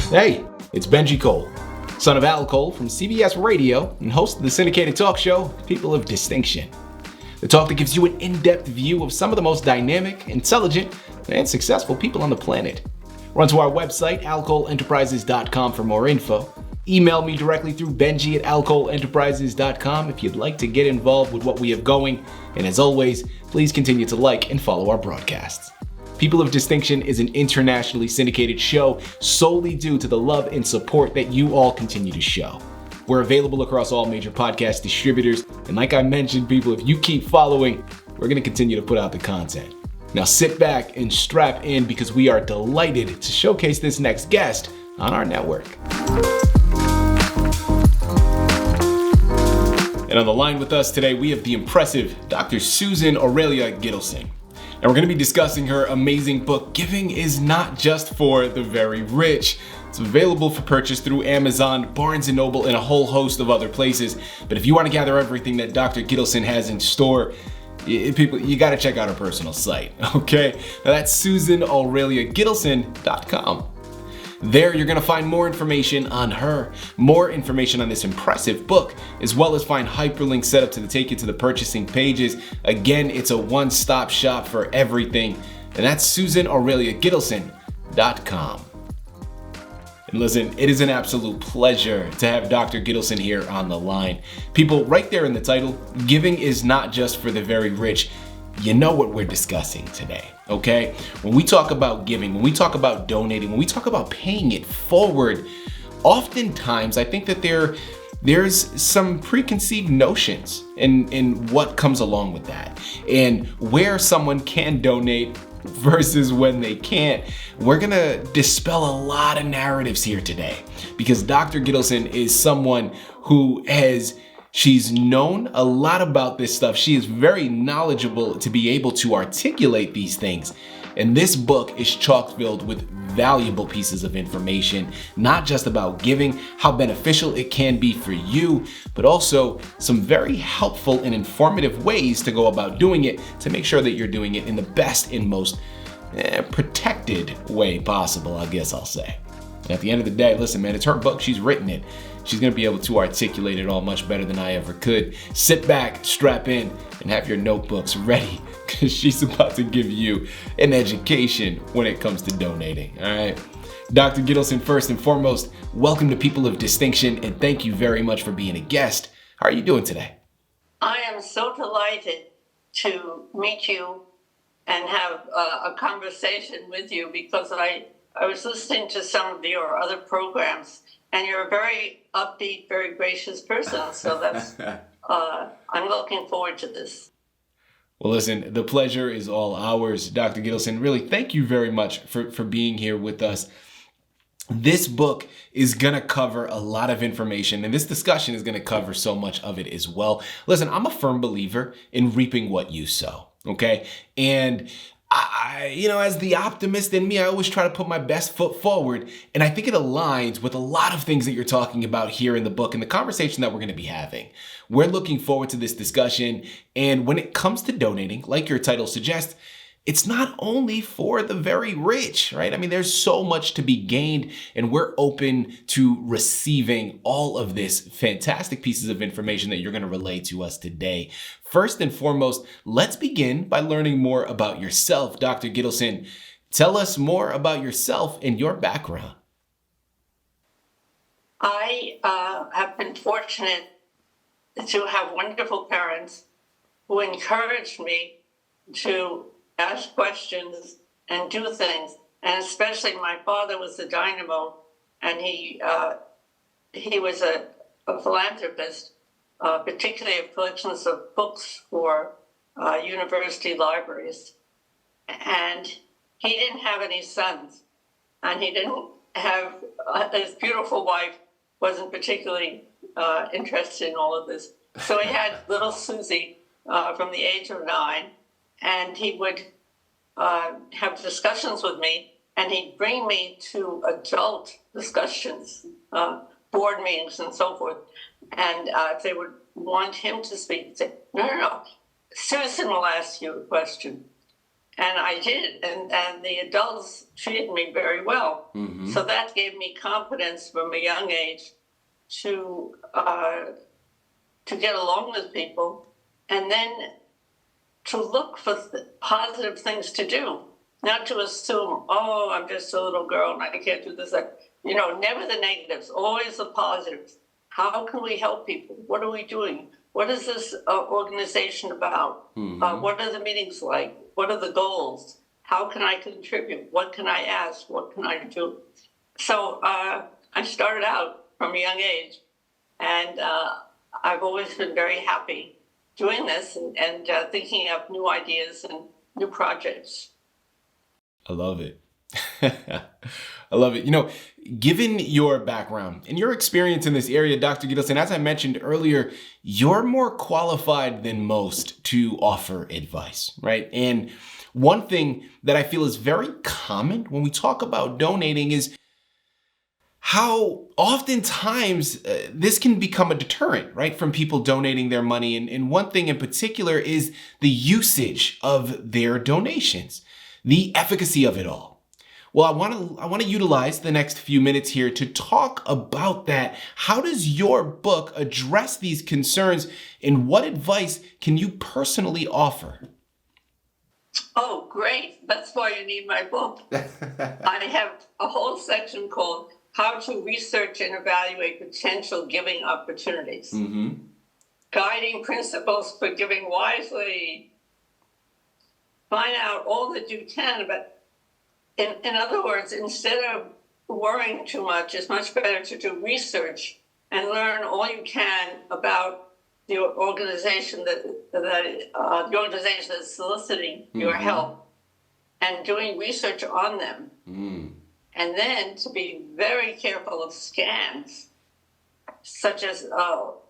Hey, it's Benji Cole, son of Al Cole from CBS Radio and host of the syndicated talk show, People of Distinction. The talk that gives you an in-depth view of some of the most dynamic, intelligent, and successful people on the planet. Run to our website, alcoleenterprises.com for more info. Email me directly through benji@alcoleenterprises.com if you'd like to get involved with what we have going. And as always, please continue to like and follow our broadcasts. People of Distinction is an internationally syndicated show solely due to the love and support that you all continue to show. We're available across all major podcast distributors, and like I mentioned, people, if you keep following, we're going to continue to put out the content. Now sit back and strap in because we are delighted to showcase this next guest on our network. And on the line with us today, we have the impressive Dr. Susan Aurelia Gittleson. And we're going to be discussing her amazing book, Giving is Not Just for the Very Rich. It's available for purchase through Amazon, Barnes & Noble, and a whole host of other places. But if you want to gather everything that Dr. Gittleson has in store, people, you got to check out her personal site, okay? Now that's SusanAureliaGittleson.com. There, you're going to find more information on her, more information on this impressive book, as well as find hyperlinks set up to take you to the purchasing pages. Again, it's a one-stop shop for everything, and that's SusanAureliaGittleson.com. And listen, it is an absolute pleasure to have Dr. Gittleson here on the line. People, right there in the title, Giving is Not Just for the Very Rich. You know what we're discussing today, okay? When we talk about giving, when we talk about donating, when we talk about paying it forward, oftentimes I think that there's some preconceived notions in what comes along with that and where someone can donate versus when they can't. We're gonna dispel a lot of narratives here today because Dr. Gittleson is someone who she's known a lot about this stuff. She is very knowledgeable to be able to articulate these things. And this book is chock-filled with valuable pieces of information, not just about giving, how beneficial it can be for you, but also some very helpful and informative ways to go about doing it to make sure that you're doing it in the best and most protected way possible, I guess I'll say. And at the end of the day, listen, man, it's her book. She's written it. She's going to be able to articulate it all much better than I ever could. Sit back, strap in, and have your notebooks ready because she's about to give you an education when it comes to donating. All right. Dr. Gittleson, first and foremost, welcome to People of Distinction, and thank you very much for being a guest. How are you doing today? I am so delighted to meet you and have a conversation with you because I was listening to some of your other programs, and you're a very upbeat, very gracious person. So that's I'm looking forward to this. Well, listen, the pleasure is all ours, Dr. Gittleson. Really, thank you very much for being here with us. This book is going to cover a lot of information, and this discussion is going to cover so much of it as well. Listen, I'm a firm believer in reaping what you sow, okay? And as the optimist in me, I always try to put my best foot forward. And I think it aligns with a lot of things that you're talking about here in the book and the conversation that we're going to be having. We're looking forward to this discussion. And when it comes to donating, like your title suggests, it's not only for the very rich, right? I mean, there's so much to be gained, and we're open to receiving all of this fantastic pieces of information that you're going to relay to us today. First and foremost, let's begin by learning more about yourself. Dr. Gittleson, tell us more about yourself and your background. I have been fortunate to have wonderful parents who encouraged me to ask questions and do things. And especially my father was a dynamo, and he was a philanthropist, particularly of collections of books for university libraries. And he didn't have any sons, and he didn't have, his beautiful wife wasn't particularly interested in all of this. So he had little Susie from the age of 9, and he would have discussions with me, and he'd bring me to adult discussions, board meetings and so forth. And if they would want him to speak, he'd say, no, Susan will ask you a question. And I did, and the adults treated me very well. So that gave me confidence from a young age to get along with people, and then to look for positive things to do, not to assume, oh, I'm just a little girl and I can't do this. Never the negatives, always the positives. How can we help people? What are we doing? What is this organization about? What are the meetings like? What are the goals? How can I contribute? What can I ask? What can I do? So I started out from a young age, and I've always been very happy doing this and thinking of new ideas and new projects. I love it. I love it. Given your background and your experience in this area, Dr. Gittleson, as I mentioned earlier, you're more qualified than most to offer advice, right? And one thing that I feel is very common when we talk about donating is how oftentimes this can become a deterrent, right, from people donating their money. And one thing in particular is the usage of their donations, the efficacy of it all. Well, I want to utilize the next few minutes here to talk about that. How does your book address these concerns, and what advice can you personally offer? Oh, great. That's why you need my book. I have a whole section called How to Research and Evaluate Potential Giving Opportunities. Guiding Principles for Giving Wisely. Find out all that you can about. In other words, instead of worrying too much, it's much better to do research and learn all you can about the organization the organization that's soliciting your help, and doing research on them. And then to be very careful of scams, such as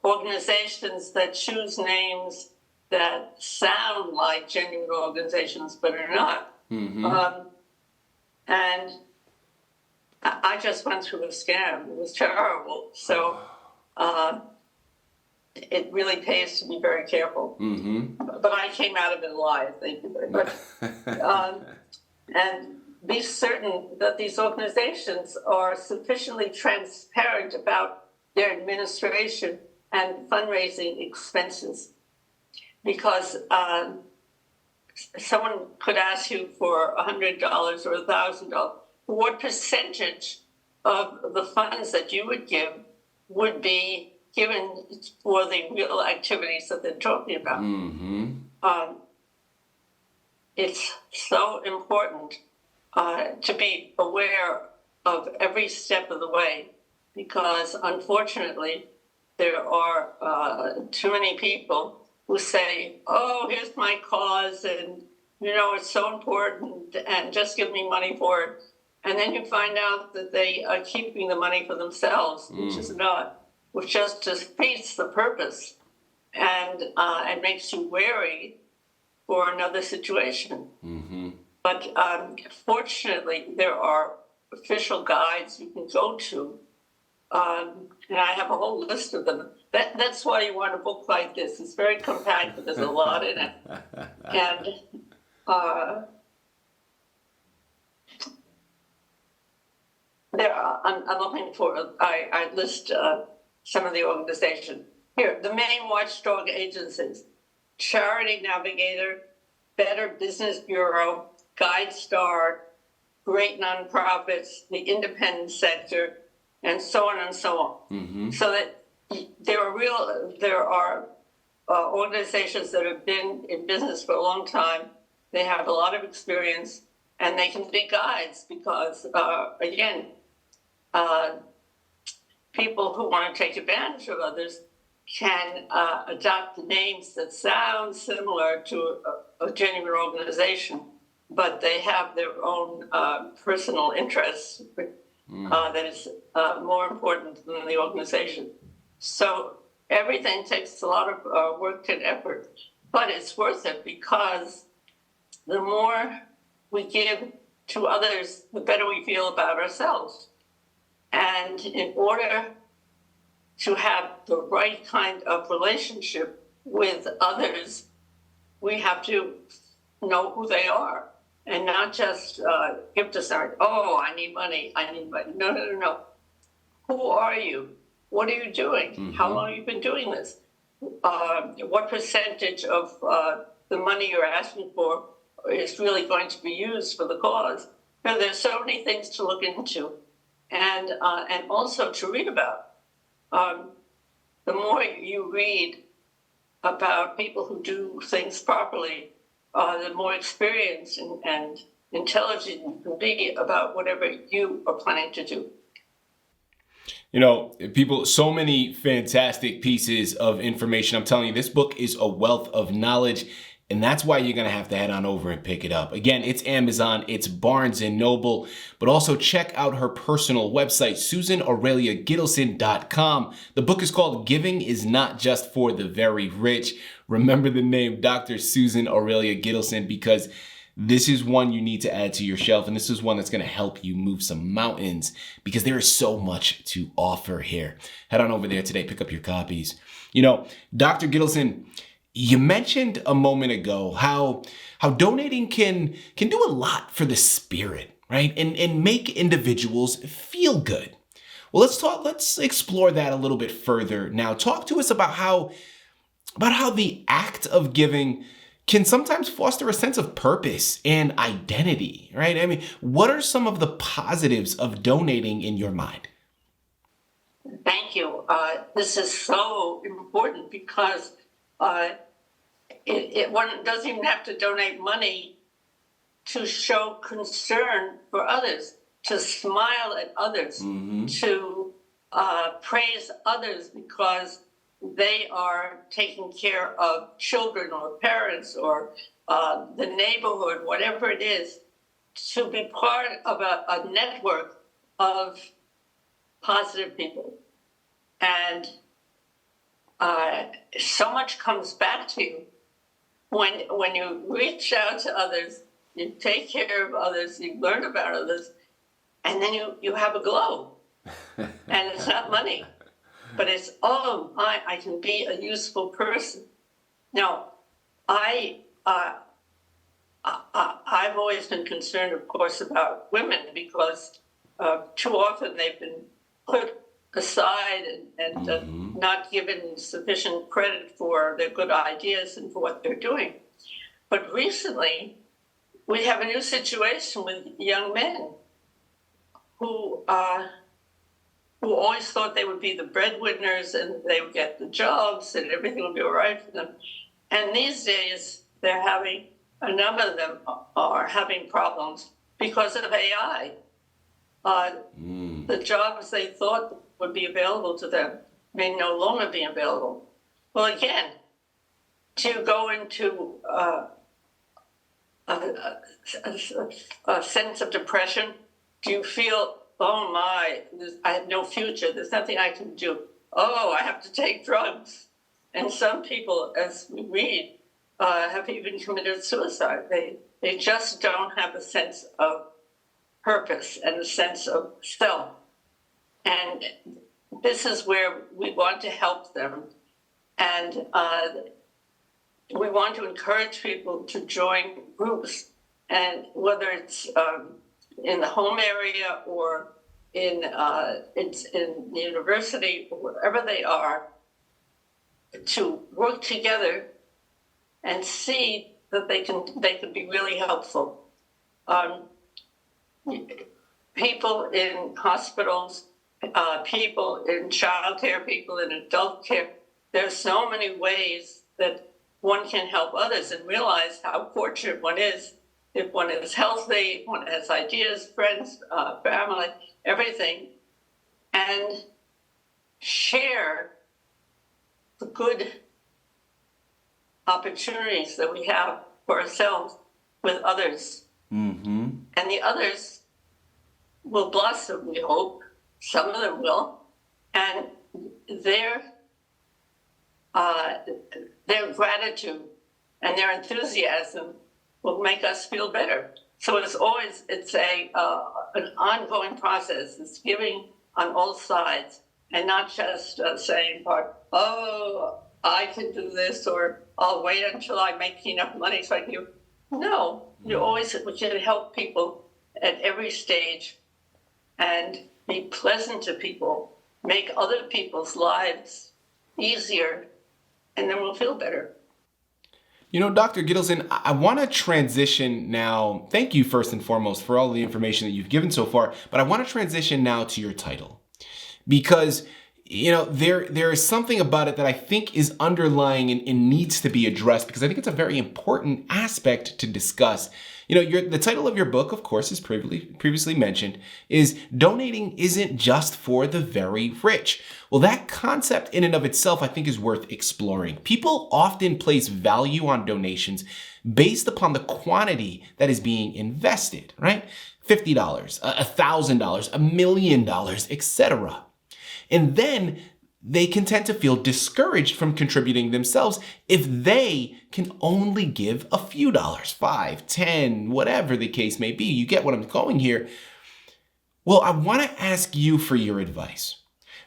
organizations that choose names that sound like genuine organizations but are not. And I just went through a scam. It was terrible. So it really pays to be very careful. But I came out of it alive, thank you very much. And be certain that these organizations are sufficiently transparent about their administration and fundraising expenses. Because someone could ask you for $100 or $1,000. What percentage of the funds that you would give would be given for the real activities that they're talking about? It's so important to be aware of every step of the way, because unfortunately there are too many people who say, oh, here's my cause, and it's so important, and just give me money for it. And then you find out that they are keeping the money for themselves, which is not, which just defeats the purpose, and it makes you wary for another situation. But fortunately, there are official guides you can go to, and I have a whole list of them. That's why you want a book like this. It's very compact, but there's a lot in it. And I'm looking for, I list some of the organizations. Here, the main watchdog agencies: Charity Navigator, Better Business Bureau, GuideStar, Great Nonprofits, the Independent Sector, and so on and so on. So that there are organizations that have been in business for a long time. They have a lot of experience, and they can be guides because, again, people who want to take advantage of others can adopt names that sound similar to a genuine organization, but they have their own personal interests that is more important than the organization. So everything takes a lot of work and effort, but it's worth it, because the more we give to others, the better we feel about ourselves. And in order to have the right kind of relationship with others, we have to know who they are. and not just give to somebody, oh, I need money, I need money. No, no, no, no. Who are you? What are you doing? Mm-hmm. How long have you been doing this? What percentage of the money you're asking for is really going to be used for the cause? You know, there's so many things to look into, and also to read about. The more you read about people who do things properly, the more experienced and intelligent you can be about whatever you are planning to do. You know, people, so many fantastic pieces of information. I'm telling you, this book is a wealth of knowledge, and that's why you're going to have to head on over and pick it up. Again, it's Amazon, it's Barnes & Noble, but also check out her personal website, SusanAureliaGittleson.com. The book is called Giving is Not Just for the Very Rich. Remember the name Dr. Susan Aurelia Gittleson, because this is one you need to add to your shelf, and this is one that's going to help you move some mountains, because there is so much to offer here. Head on over there today, pick up your copies. You know, Dr. Gittleson, you mentioned a moment ago how donating can do a lot for the spirit, right? And make individuals feel good. Well, let's explore that a little bit further now. Talk to us about how the act of giving can sometimes foster a sense of purpose and identity, right? I mean, what are some of the positives of donating in your mind? Thank you. This is so important because one doesn't even have to donate money to show concern for others, to smile at others, mm-hmm. to praise others because they are taking care of children or parents or the neighborhood, whatever it is, to be part of a network of positive people. And so much comes back to you when you reach out to others, you take care of others, you learn about others, and then you have a glow. And it's not money. But it's, I can be a useful person. Now, I've always been concerned, of course, about women because too often they've been put aside and mm-hmm. not given sufficient credit for their good ideas and for what they're doing. But recently, we have a new situation with young men who always thought they would be the breadwinners and they would get the jobs and everything would be all right for them. And these days, a number of them are having problems because of AI. The jobs they thought would be available to them may no longer be available. Well, again, to go into a sense of depression, do you feel, oh my, I have no future, there's nothing I can do. Oh, I have to take drugs. And some people, as we read, have even committed suicide. They just don't have a sense of purpose and a sense of self. And this is where we want to help them. And we want to encourage people to join groups. And whether it's in the home area or it's in the university or wherever they are, to work together and see that they can be really helpful. People in hospitals, people in childcare, people in adult care, there's so many ways that one can help others and realize how fortunate one is if one is healthy, one has ideas, friends, family, everything, and share the good opportunities that we have for ourselves with others. Mm-hmm. And the others will blossom, we hope. Some of them will. And their gratitude and their enthusiasm will make us feel better. So it's an ongoing process. It's giving on all sides and not just saying, oh, I can do this, or I'll wait until I make enough money so I can give. No, you always should help people at every stage and be pleasant to people, make other people's lives easier, and then we'll feel better. Dr. Gittleson, I want to transition now. Thank you, first and foremost, for all the information that you've given so far. But I want to transition now to your title, because there is something about it that I think is underlying and needs to be addressed, because I think it's a very important aspect to discuss. The title of your book, of course, as previously mentioned, is Donating Isn't Just for the Very Rich. Well, that concept in and of itself, I think, is worth exploring. People often place value on donations based upon the quantity that is being invested, right? $50, $1,000, $1 million, etc. And then they can tend to feel discouraged from contributing themselves if they can only give a few dollars, 5, 10, whatever the case may be. You get what I'm going here. Well, I want to ask you for your advice.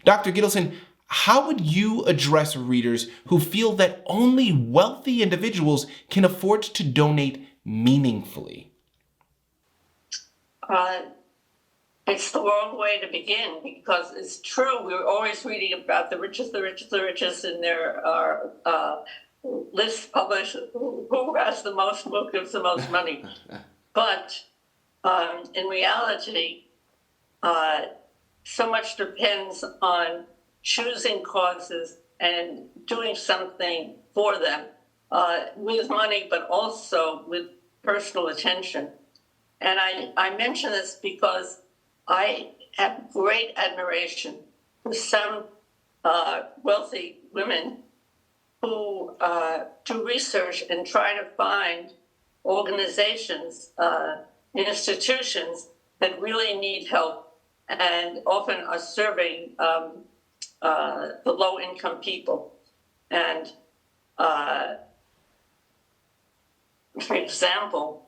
Dr. Gittleson, how would you address readers who feel that only wealthy individuals can afford to donate meaningfully? It's the wrong way to begin, because it's true. We're always reading about the richest, and there are lists published who has the most, who gives the most money. But in reality, so much depends on choosing causes and doing something for them with money, but also with personal attention. And I mention this because I have great admiration for some wealthy women who do research and try to find organizations, institutions that really need help and often are serving the low-income people. And for example,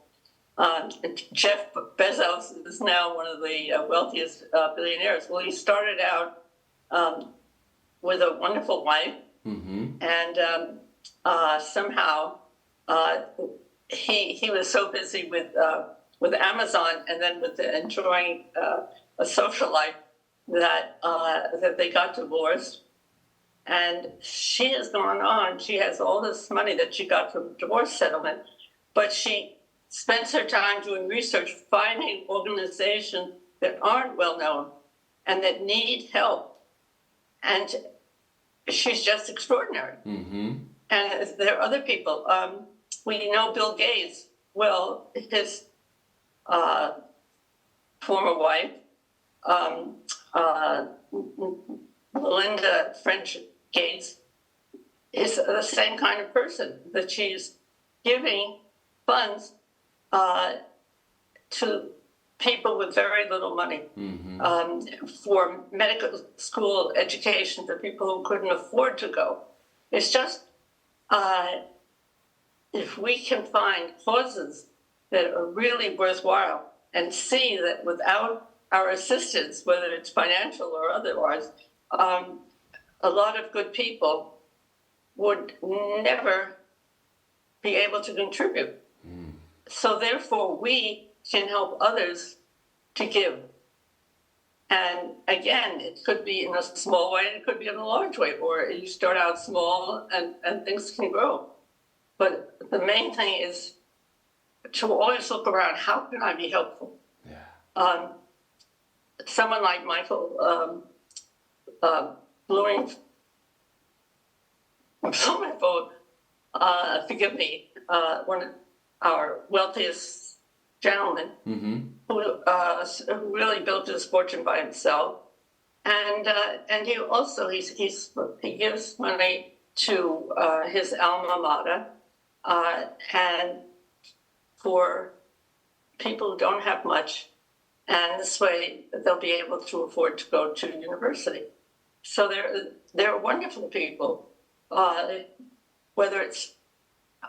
Jeff Bezos is now one of the wealthiest billionaires. Well, he started out with a wonderful wife, and somehow he was so busy with Amazon and then with enjoying a social life that they got divorced. And she has gone on. She has all this money that she got from divorce settlement, but she spends her time doing research, finding organizations that aren't well known and that need help. And she's just extraordinary. And there are other people. We know Bill Gates. Well, his former wife, Melinda French Gates, is the same kind of person, that she's giving funds to people with very little money for medical school education for people who couldn't afford to go. It's just if we can find causes that are really worthwhile and see that without our assistance, whether it's financial or otherwise, a lot of good people would never be able to contribute. So therefore, we can help others to give. And again, it could be in a small way, it could be in a large way, or you start out small and things can grow. But the main thing is to always look around, how can I be helpful? Someone like Michael Blooming, forgive me, one of our wealthiest gentlemen, who really built his fortune by himself, and he also he gives money to his alma mater, and for people who don't have much, and this way they'll be able to afford to go to university. So they're wonderful people, whether it's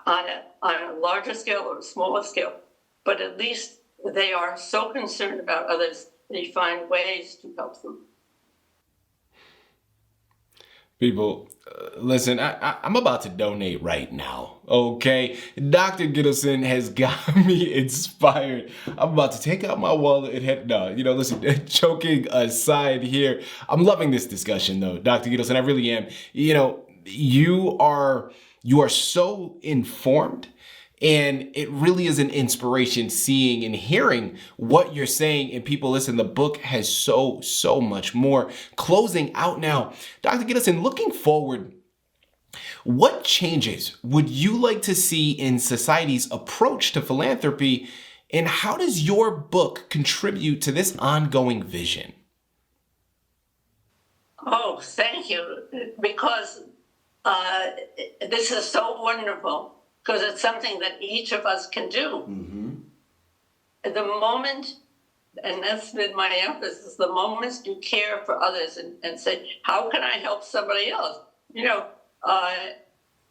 on a larger scale or a smaller scale, but at least they are so concerned about others that you find ways to help them. People, listen, I'm about to donate right now, okay? Dr. Gittleson has got me inspired. I'm about to take out my wallet and head, no, listen, joking aside here, I'm loving this discussion though, Dr. Gittleson, I really am. You are so informed. And it really is an inspiration seeing and hearing what you're saying. And people, listen, the book has so much more. Closing out now, Dr. Gittleson, looking forward, what changes would you like to see in society's approach to philanthropy? And how does your book contribute to this ongoing vision? Oh, thank you. Because this is so wonderful. Because it's something that each of us can do. Mm-hmm. The moment, and that's been my emphasis, the moment you care for others and say, how can I help somebody else?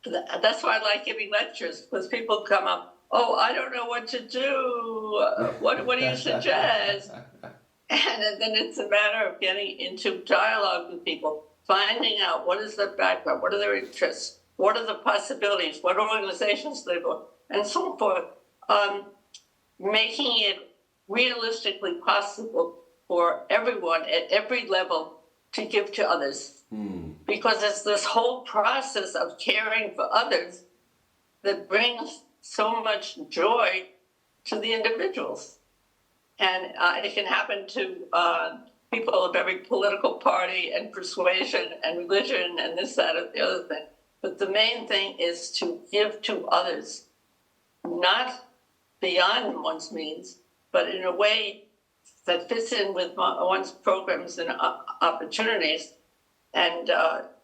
That's why I like giving lectures, because people come up, oh, I don't know what to do. What do you suggest? And then it's a matter of getting into dialogue with people, finding out what is their background, what are their interests, what are the possibilities, what organizations they work, and so forth, making it realistically possible for everyone at every level to give to others. Because it's this whole process of caring for others that brings so much joy to the individuals. And it can happen to people of every political party and persuasion and religion and this, that, and the other thing. But the main thing is to give to others, not beyond one's means, but in a way that fits in with one's programs and opportunities. And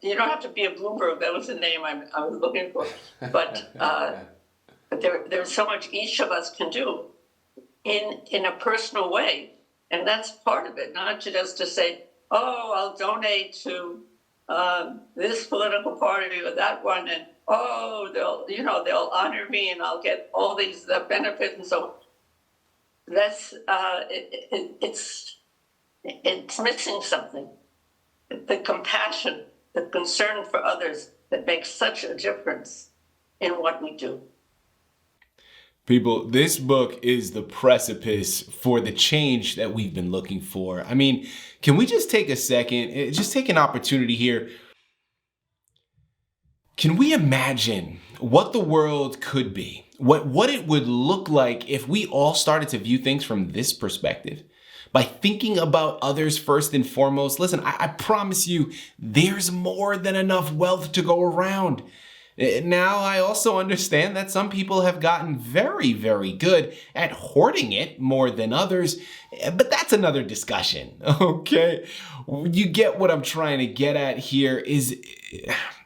you don't have to be a Bloomberg. That was the name I was looking for. But there's so much each of us can do in a personal way. And that's part of it, not just to say, oh, I'll donate to this political party or that one, and they'll honor me and I'll get all these benefits and so on. That's it's missing something. The compassion, the concern for others that makes such a difference in what we do. People, this book is the precipice for the change that we've been looking for. I mean, can we just take a second, just take an opportunity here? Can we imagine what the world could be? What it would look like if we all started to view things from this perspective? By thinking about others first and foremost. Listen, I promise you, there's more than enough wealth to go around. Now, I also understand that some people have gotten very, very good at hoarding it more than others, but that's another discussion, okay? You get what I'm trying to get at here is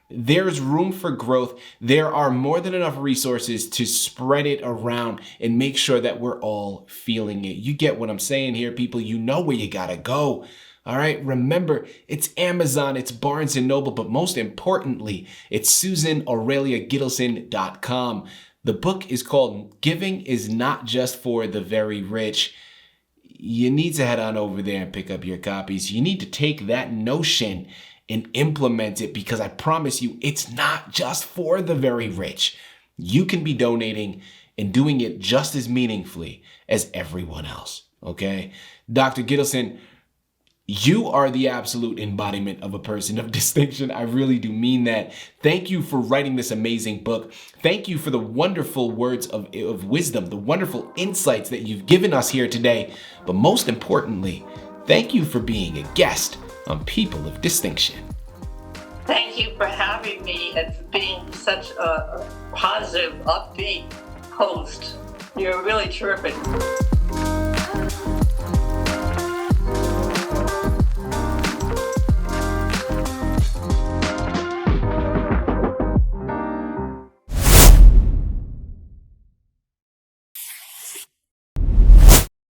there's room for growth. There are more than enough resources to spread it around and make sure that we're all feeling it. You get what I'm saying here, people. You know where you gotta go. All right, remember, it's Amazon, it's Barnes & Noble, but most importantly, it's SusanAureliaGittleson.com. The book is called Giving is Not Just for the Very Rich. You need to head on over there and pick up your copies. You need to take that notion and implement it, because I promise you, it's not just for the very rich. You can be donating and doing it just as meaningfully as everyone else, okay? Dr. Gittleson, you are the absolute embodiment of a person of distinction. I really do mean that. Thank you for writing this amazing book. Thank you for the wonderful words of wisdom, the wonderful insights that you've given us here today. But most importantly, thank you for being a guest on People of Distinction. Thank you for having me and for being such a positive, upbeat host. You're really terrific.